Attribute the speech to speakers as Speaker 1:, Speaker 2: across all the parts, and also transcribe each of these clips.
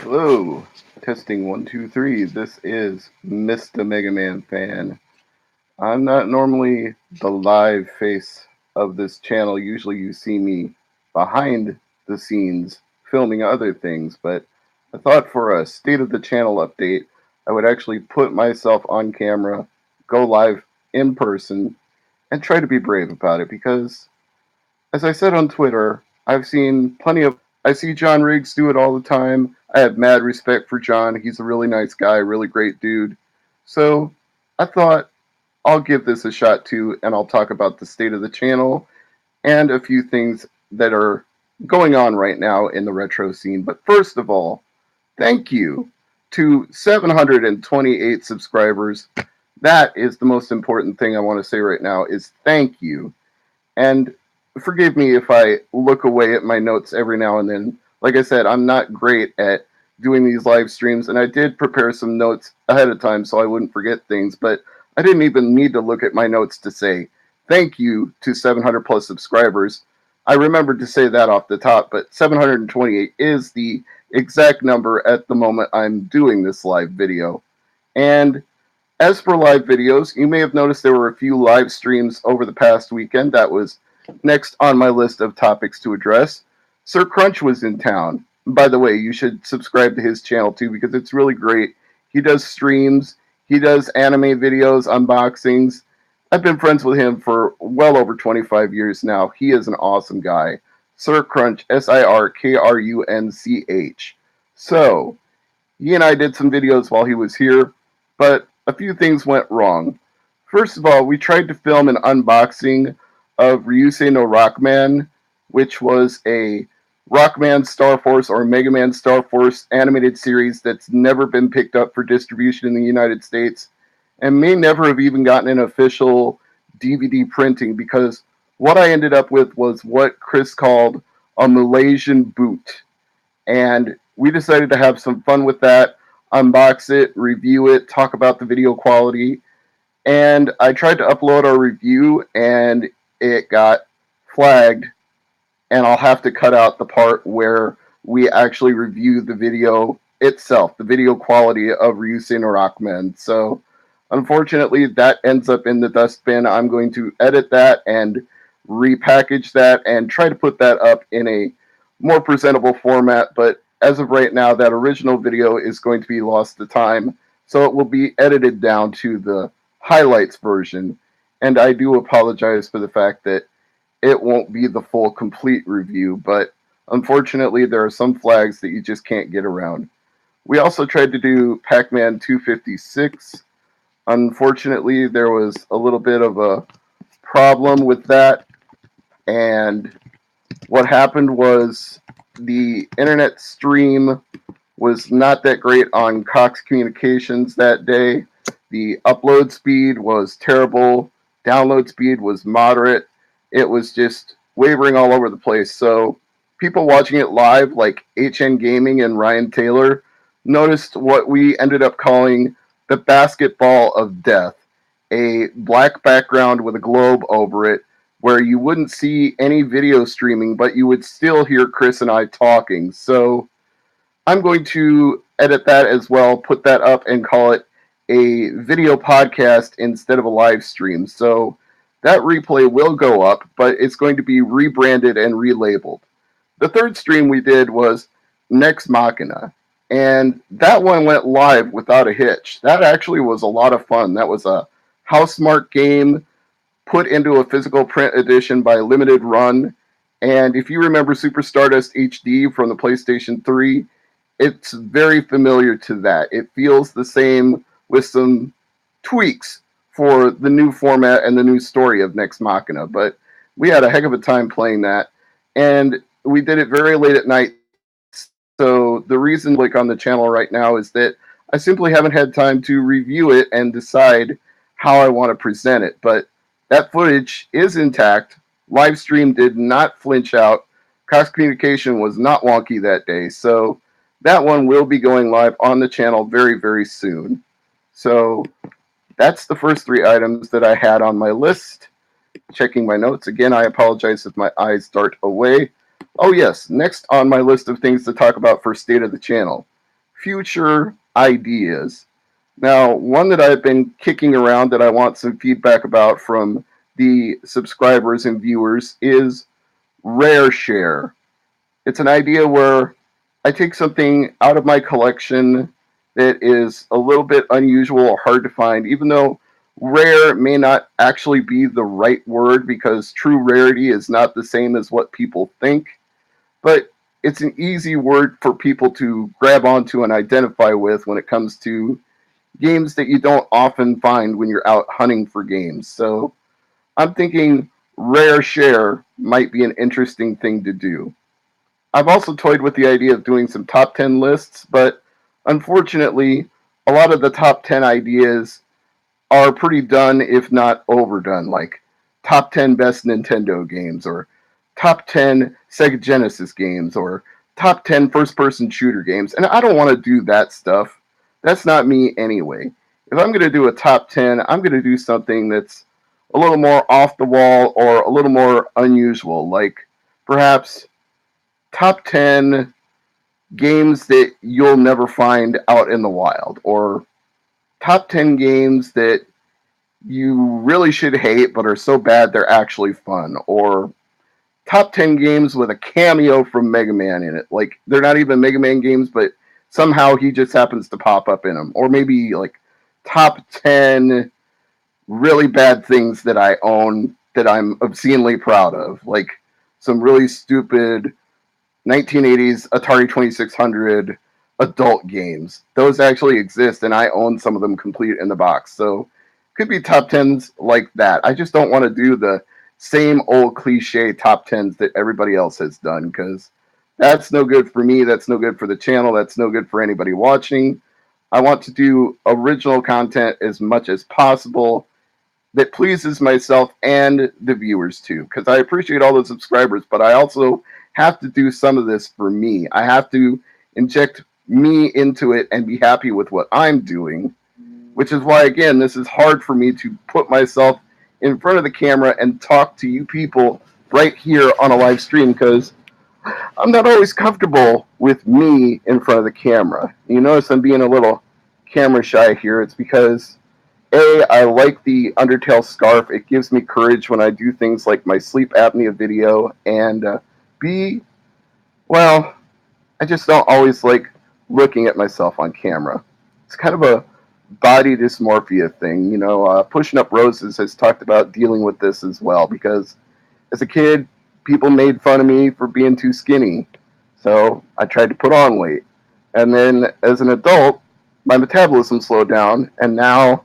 Speaker 1: Hello, testing 1 2 3. This is Mr. MegaManFan. I'm not normally the live face of this channel. Usually you see me behind the scenes filming other things, but I thought for a state of the channel update, I would actually put myself on camera, go live in person, and try to be brave about it because, as I said on Twitter, I've seen plenty of. I see John Riggs do it all the time. I have mad respect for John. He's a really nice guy, really great dude. So I thought I'll give this a shot too, and I'll talk about the state of the channel and a few things that are going on right now in the retro scene. But first of all, thank you to 728 subscribers. That is the most important thing I want to say right now is thank you. And forgive me if I look away at my notes every now and then. Like I said, I'm not great at doing these live streams, and I did prepare some notes ahead of time so I wouldn't forget things, but I didn't even need to look at my notes to say thank you to 700 plus subscribers. I remembered to say that off the top, but 728 is the exact number at the moment I'm doing this live video. And as for live videos, you may have noticed there were a few live streams over the past weekend. That was next on my list of topics to address. SirKrunch was in town. By the way, you should subscribe to his channel too because it's really great. He does streams, he does anime videos, unboxings. I've been friends with him for well over 25 years now. He is an awesome guy. SirKrunch, SirKrunch. So, he and I did some videos while he was here, but a few things went wrong. First of all, we tried to film an unboxing of Ryusei no Rockman, which was a Rockman Star Force or Mega Man Star Force animated series that's never been picked up for distribution in the United States and may never have even gotten an official DVD printing because what I ended up with was what Chris called a Malaysian boot. And we decided to have some fun with that, unbox it, review it, talk about the video quality. And I tried to upload our review and it got flagged, and I'll have to cut out the part where we actually review the video itself, the video quality of Ryusei no Rockman. So unfortunately, that ends up in the dustbin. I'm going to edit that and repackage that and try to put that up in a more presentable format. But as of right now, that original video is going to be lost to time. So it will be edited down to the highlights version. And I do apologize for the fact that it won't be the full complete review, but unfortunately there are some flags that you just can't get around. We also tried to do Pac-Man 256. Unfortunately, there was a little bit of a problem with that, and what happened was the internet stream was not that great on Cox Communications that day. The upload speed was terrible, download speed was moderate. It was just wavering all over the place. So people watching it live, like HN Gaming and Ryan Taylor, noticed what we ended up calling the basketball of death, a black background with a globe over it, where you wouldn't see any video streaming, but you would still hear Chris and I talking. So I'm going to edit that as well, put that up, and call it a video podcast instead of a live stream. So that replay will go up, but it's going to be rebranded and relabeled. The third stream we did was Next Machina, and that one went live without a hitch. That actually was a lot of fun. That was a Housemarque game put into a physical print edition by Limited Run. And if you remember Super Stardust HD from the PlayStation 3, it's very familiar to that. It feels the same with some tweaks for the new format and the new story of Next Machina. But we had a heck of a time playing that. And we did it very late at night. So the reason like on the channel right now is that I simply haven't had time to review it and decide how I want to present it. But that footage is intact. Livestream did not flinch out. Cox Communication was not wonky that day. So that one will be going live on the channel very, very soon. So that's the first three items that I had on my list. Checking my notes. Again, I apologize if my eyes dart away. Oh yes, next on my list of things to talk about for State of the Channel. future ideas. Now, one that I've been kicking around that I want some feedback about from the subscribers and viewers is rare share. It's an idea where I take something out of my collection that is a little bit unusual or hard to find, even though rare may not actually be the right word because true rarity is not the same as what people think, but it's an easy word for people to grab onto and identify with when it comes to games that you don't often find when you're out hunting for games. So I'm thinking rare share might be an interesting thing to do. I've also toyed with the idea of doing some top 10 lists, but unfortunately, a lot of the top 10 ideas are pretty done, if not overdone, like top 10 best Nintendo games, or top 10 Sega Genesis games, or top 10 first person shooter games. And I don't want to do that stuff. That's not me anyway. If I'm going to do a top 10, I'm going to do something that's a little more off the wall or a little more unusual, like perhaps top 10 games that you'll never find out in the wild, or top 10 games that you really should hate but are so bad they're actually fun, or top 10 games with a cameo from Mega Man in it. Like, they're not even Mega Man games, but somehow he just happens to pop up in them. Or maybe, like, top 10 really bad things that I own that I'm obscenely proud of. Like, some really stupid 1980s Atari 2600 adult games. Those actually exist, and I own some of them complete in the box. So, could be top 10s like that. I just don't want to do the same old cliche top 10s that everybody else has done, because that's no good for me. That's no good for the channel. That's no good for anybody watching. I want to do original content as much as possible that pleases myself and the viewers too, because I appreciate all the subscribers, but I also have to do some of this for me. I have to inject me into it and be happy with what I'm doing, which is why, again, this is hard for me to put myself in front of the camera and talk to you people right here on a live stream, because I'm not always comfortable with me in front of the camera. You notice I'm being a little camera shy here. It's because A, I like the Undertale scarf. It gives me courage when I do things like my sleep apnea video. And B, well, I just don't always like looking at myself on camera. It's kind of a body dysmorphia thing. Pushing Up Roses has talked about dealing with this as well, because as a kid, people made fun of me for being too skinny. So I tried to put on weight. And then as an adult, my metabolism slowed down, and now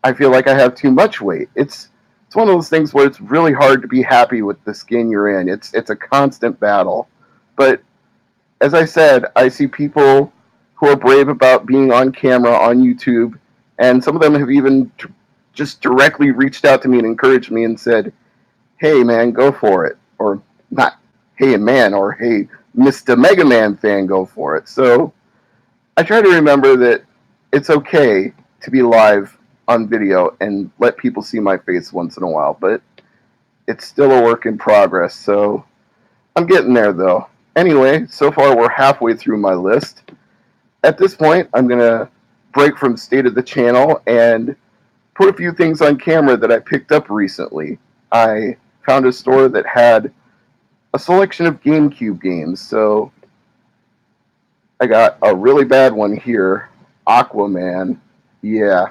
Speaker 1: I feel like I have too much weight. It's one of those things where it's really hard to be happy with the skin you're in. It's a constant battle. But as I said, I see people who are brave about being on camera on YouTube, and some of them have even just directly reached out to me and encouraged me and said, "Hey man, go for it," or not, "Hey man," or "Hey Mr. MegaManFan, go for it." So I try to remember that it's okay to be live on video and let people see my face once in a while, but it's still a work in progress, so I'm getting there though. Anyway, so far we're halfway through my list. At this point, I'm going to break from state of the channel and put a few things on camera that I picked up recently. I found a store that had a selection of GameCube games, so I got a really bad one here, Aquaman. Yeah,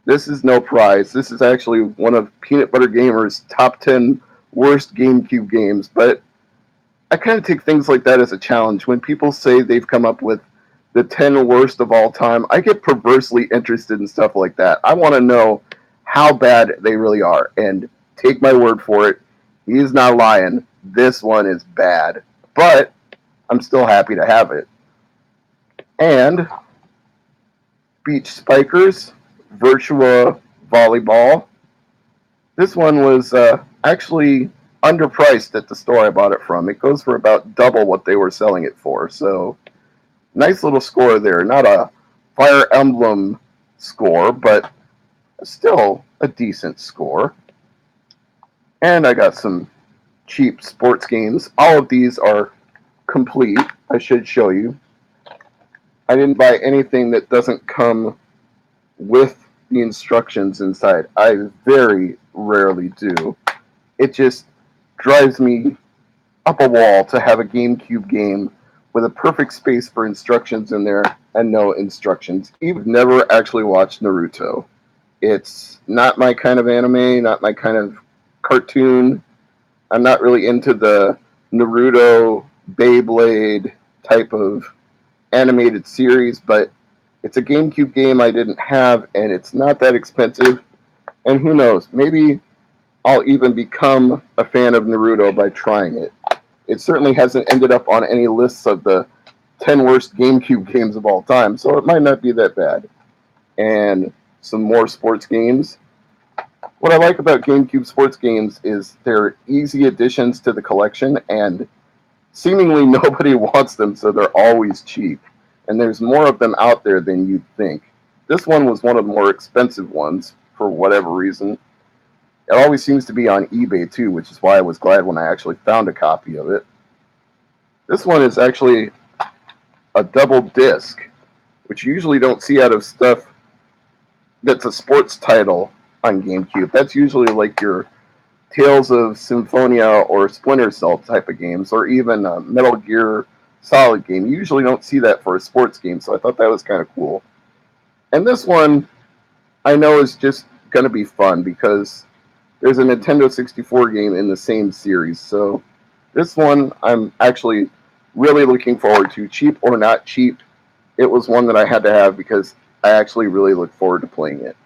Speaker 1: this is no prize. This is actually one of Peanut Butter Gamer's top 10 worst GameCube games, but I kind of take things like that as a challenge. When people say they've come up with the 10 worst of all time, I get perversely interested in stuff like that. I want to know how bad they really are, and take my word for it, he's not lying. This one is bad, but I'm still happy to have it. And Beach Spikers Virtua Volleyball. This one was actually underpriced at the store I bought it from. It goes for about double what they were selling it for. So, nice little score there. Not a Fire Emblem score, but still a decent score. And I got some cheap sports games. All of these are complete. I should show you. I didn't buy anything that doesn't come with the instructions inside. I very rarely do. It just drives me up a wall to have a GameCube game with a perfect space for instructions in there and no instructions. Even never actually watched Naruto. It's not my kind of anime, not my kind of cartoon. I'm not really into the Naruto, Beyblade type of animated series, but it's a GameCube game I didn't have, and it's not that expensive. And who knows, maybe I'll even become a fan of Naruto by trying it. It certainly hasn't ended up on any lists of the 10 worst GameCube games of all time, so it might not be that bad. And some more sports games. What I like about GameCube sports games is they're easy additions to the collection, and seemingly nobody wants them, so they're always cheap. And there's more of them out there than you'd think. This one was one of the more expensive ones, for whatever reason. It always seems to be on eBay too, which is why I was glad when I actually found a copy of it. This one is actually a double disc, which you usually don't see out of stuff that's a sports title on GameCube. That's usually like your Tales of Symphonia or Splinter Cell type of games, or even a Metal Gear Solid game. You usually don't see that for a sports game, so I thought that was kind of cool. And this one, I know is just going to be fun because there's a Nintendo 64 game in the same series. So this one I'm actually really looking forward to. Cheap or not cheap, it was one that I had to have because I actually really look forward to playing it.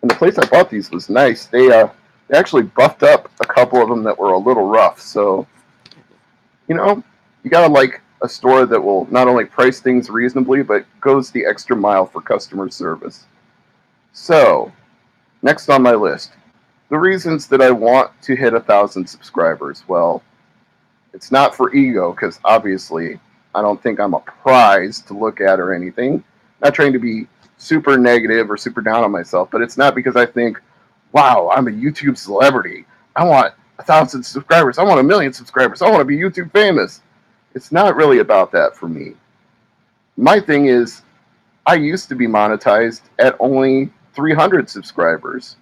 Speaker 1: And the place I bought these was nice. They actually buffed up a couple of them that were a little rough. So, you know, you gotta like a store that will not only price things reasonably, but goes the extra mile for customer service. So, next on my list, the reasons that I want to hit 1,000 subscribers. Well, it's not for ego, because obviously I don't think I'm a prize to look at or anything. Not trying to be super negative or super down on myself, but it's not because I think, wow, I'm a YouTube celebrity. I want 1,000 subscribers. I want 1,000,000 subscribers. I want to be YouTube famous. It's not really about that for me. My thing is, I used to be monetized at only 300 subscribers.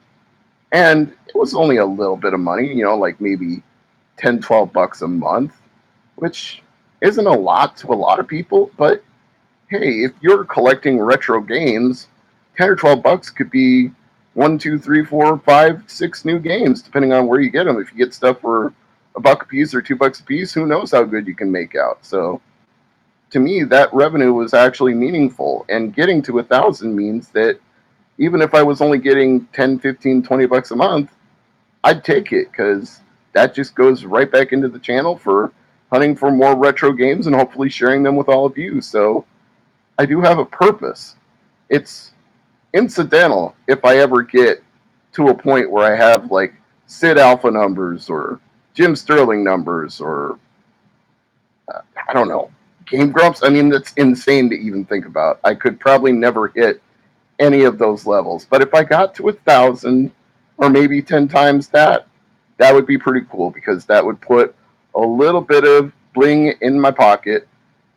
Speaker 1: And it was only a little bit of money, like maybe 10, $12 a month, which isn't a lot to a lot of people. But hey, if you're collecting retro games, 10 or $12 could be 1, 2, 3, 4, 5, 6 new games, depending on where you get them. If you get stuff for $1 a piece or $2 a piece, who knows how good you can make out. So to me, that revenue was actually meaningful. And getting to 1,000 means that even if I was only getting 10, 15, $20 a month, I'd take it because that just goes right back into the channel for hunting for more retro games and hopefully sharing them with all of you. So I do have a purpose. It's incidental if I ever get to a point where I have like Sid Alpha numbers or Jim Sterling numbers or I don't know, Game Grumps. I mean, that's insane to even think about. I could probably never hit any of those levels. But if I got to 1,000 or maybe 10 times that, that would be pretty cool because that would put a little bit of bling in my pocket.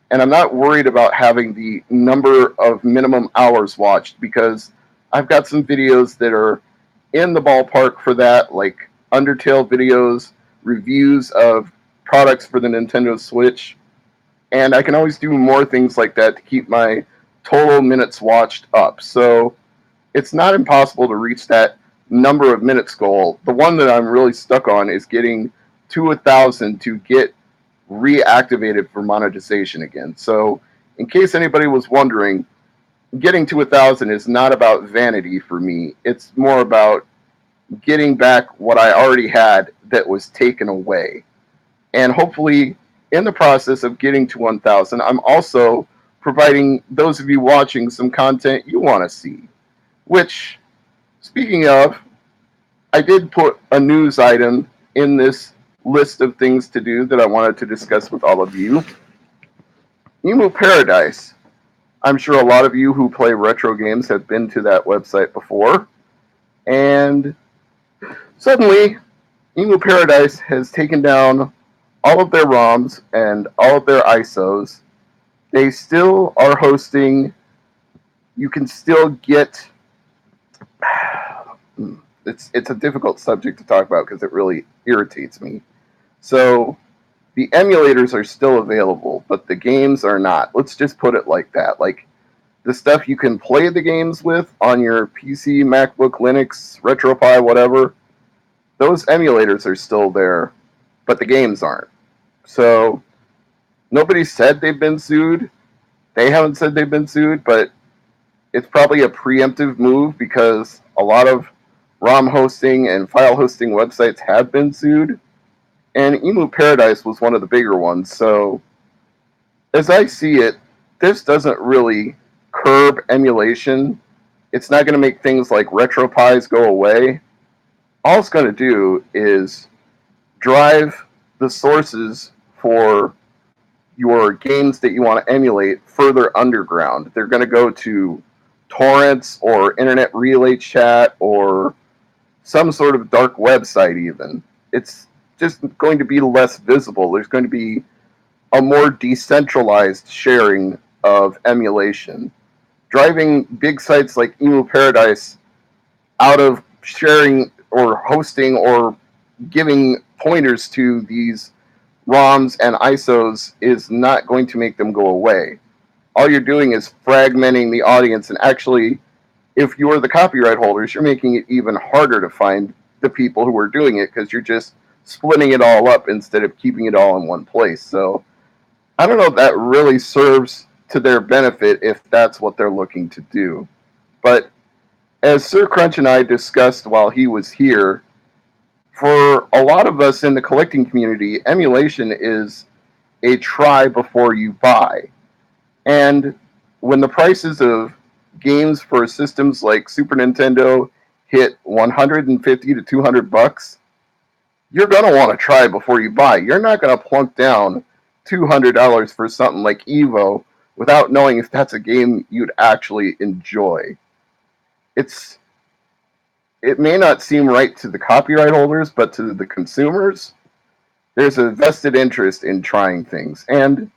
Speaker 1: And I'm not worried about having the number of minimum hours watched because I've got some videos that are in the ballpark for that, like Undertale videos, reviews of products for the Nintendo Switch. And I can always do more things like that to keep my total minutes watched up. So it's not impossible to reach that number of minutes goal. The one that I'm really stuck on is getting to 1,000 to get reactivated for monetization again. So in case anybody was wondering, getting to 1,000 is not about vanity for me. It's more about getting back what I already had that was taken away. And hopefully in the process of getting to 1,000, I'm also providing those of you watching some content you want to see. Which, speaking of, I did put a news item in this list of things to do that I wanted to discuss with all of you. EMUParadise. I'm sure a lot of you who play retro games have been to that website before. And suddenly, EMUParadise has taken down all of their ROMs and all of their ISOs. They still are hosting. You can still get. It's a difficult subject to talk about because it really irritates me. So the emulators are still available, but the games are not. Let's just put it like that. Like the stuff you can play the games with on your PC, MacBook, Linux, RetroPie, whatever, those emulators are still there, but the games aren't. So nobody said they've been sued. They haven't said they've been sued, but it's probably a preemptive move because a lot of ROM hosting and file hosting websites have been sued, and EMUParadise was one of the bigger ones. So as I see it, this doesn't really curb emulation. It's not going to make things like RetroPies go away. All it's going to do is drive the sources for your games that you want to emulate further underground. They're going to go to torrents or internet relay chat or some sort of dark website even. It's just going to be less visible. There's going to be a more decentralized sharing of emulation. Driving big sites like EMUParadise out of sharing or hosting or giving pointers to these ROMs and ISOs is not going to make them go away. All you're doing is fragmenting the audience, and actually, if you're the copyright holders, you're making it even harder to find the people who are doing it because you're just splitting it all up instead of keeping it all in one place. So I don't know if that really serves to their benefit if that's what they're looking to do. But as SirKrunch and I discussed while he was here, for a lot of us in the collecting community, emulation is a try before you buy. And when the prices of games for systems like Super Nintendo hit 150 to 200 bucks, you're going to want to try before you buy. You're not going to plunk down $200 for something like Evo without knowing if that's a game you'd actually enjoy. It may not seem right to the copyright holders, but to the consumers, there's a vested interest in trying things. And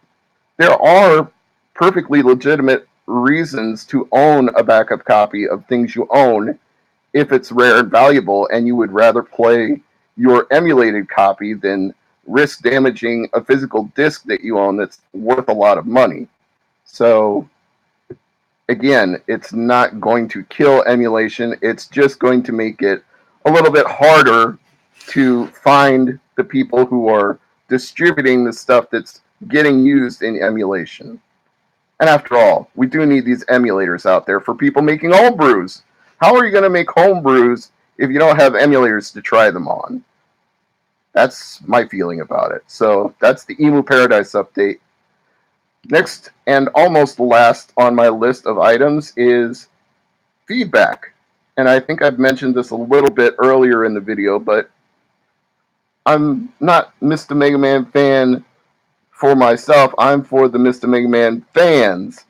Speaker 1: there are perfectly legitimate reasons to own a backup copy of things you own if it's rare and valuable and you would rather play your emulated copy than risk damaging a physical disc that you own that's worth a lot of money. So again, it's not going to kill emulation. It's just going to make it a little bit harder to find the people who are distributing the stuff that's getting used in emulation. And after all, we do need these emulators out there for people making homebrews. How are you going to make homebrews if you don't have emulators to try them on? That's my feeling about it. So that's the EMUParadise update. Next, and almost last on my list of items, is feedback. And I think I've mentioned this a little bit earlier in the video, but I'm not Mr. Mega Man fan for myself. I'm for the Mr. Mega Man fans.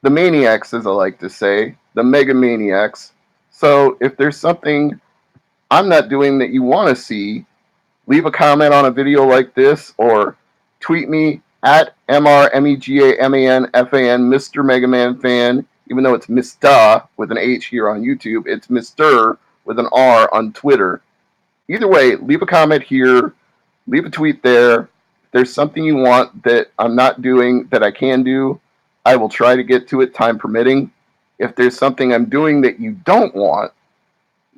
Speaker 1: The maniacs, as I like to say. The Mega Maniacs. So if there's something I'm not doing that you want to see, leave a comment on a video like this or tweet me at MrMegamanFan, Mr. Mega Man Fan, even though it's Mr. with an H here on YouTube, it's Mr. with an R on Twitter. Either way, leave a comment here, leave a tweet there. If there's something you want that I'm not doing that I can do, I will try to get to it, time permitting. If there's something I'm doing that you don't want,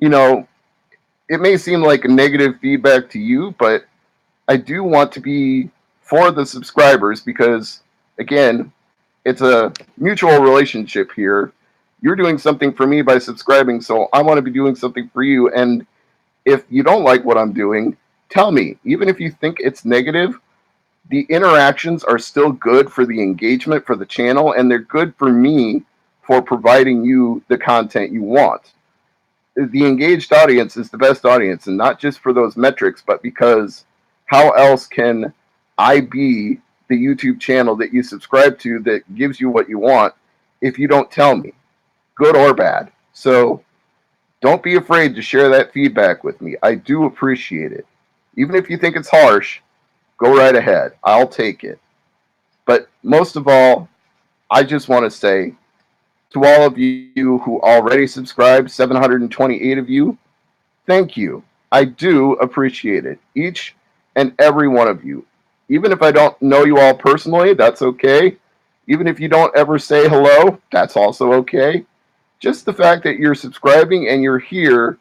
Speaker 1: it may seem like a negative feedback to you, but I do want to be for the subscribers because, again, it's a mutual relationship here. You're doing something for me by subscribing, so I want to be doing something for you. And if you don't like what I'm doing, tell me. Even if you think it's negative, the interactions are still good for the engagement for the channel, and they're good for me for providing you the content you want. The engaged audience is the best audience, and not just for those metrics, but because how else can I be the YouTube channel that you subscribe to that gives you what you want if you don't tell me, good or bad? So don't be afraid to share that feedback with me. I do appreciate it. Even if you think it's harsh, go right ahead. I'll take it. But most of all, I just want to say to all of you who already subscribed, 728 of you, thank you. I do appreciate it. Each and every one of you. Even if I don't know you all personally, that's okay. Even if you don't ever say hello, that's also okay. Just the fact that you're subscribing and you're here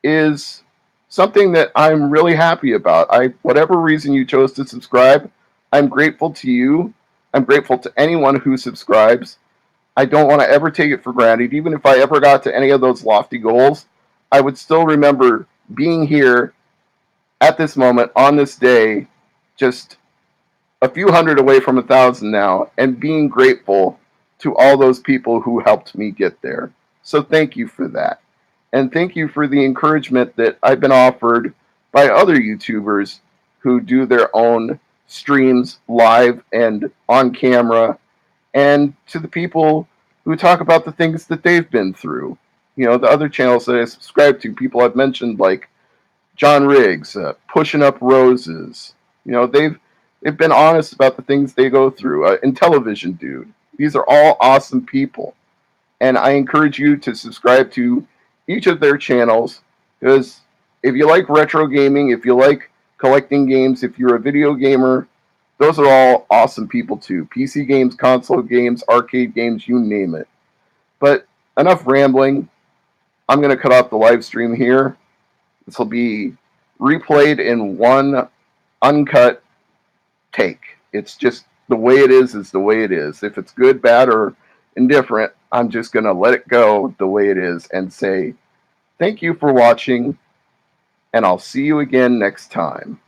Speaker 1: is something that I'm really happy about. Whatever reason you chose to subscribe, I'm grateful to you. I'm grateful to anyone who subscribes. I don't want to ever take it for granted. Even if I ever got to any of those lofty goals, I would still remember being here at this moment on this day, just a few hundred away from 1,000 now, and being grateful to all those people who helped me get there. So thank you for that. And thank you for the encouragement that I've been offered by other YouTubers who do their own streams live and on camera, and to the people who talk about the things that they've been through. You know, the other channels that I subscribe to, people I've mentioned like John Riggs, Pushing Up Roses. You know, they've been honest about the things they go through. Intellivision Dude. These are all awesome people, and I encourage you to subscribe to each of their channels, because if you like retro gaming, if you like collecting games, if you're a video gamer, those are all awesome people too. PC games, console games, arcade games, you name it. But enough rambling. I'm going to cut off the live stream here. This will be replayed in one uncut take. It's just the way it is the way it is. If it's good, bad, or indifferent, I'm just going to let it go the way it is and say thank you for watching, and I'll see you again next time.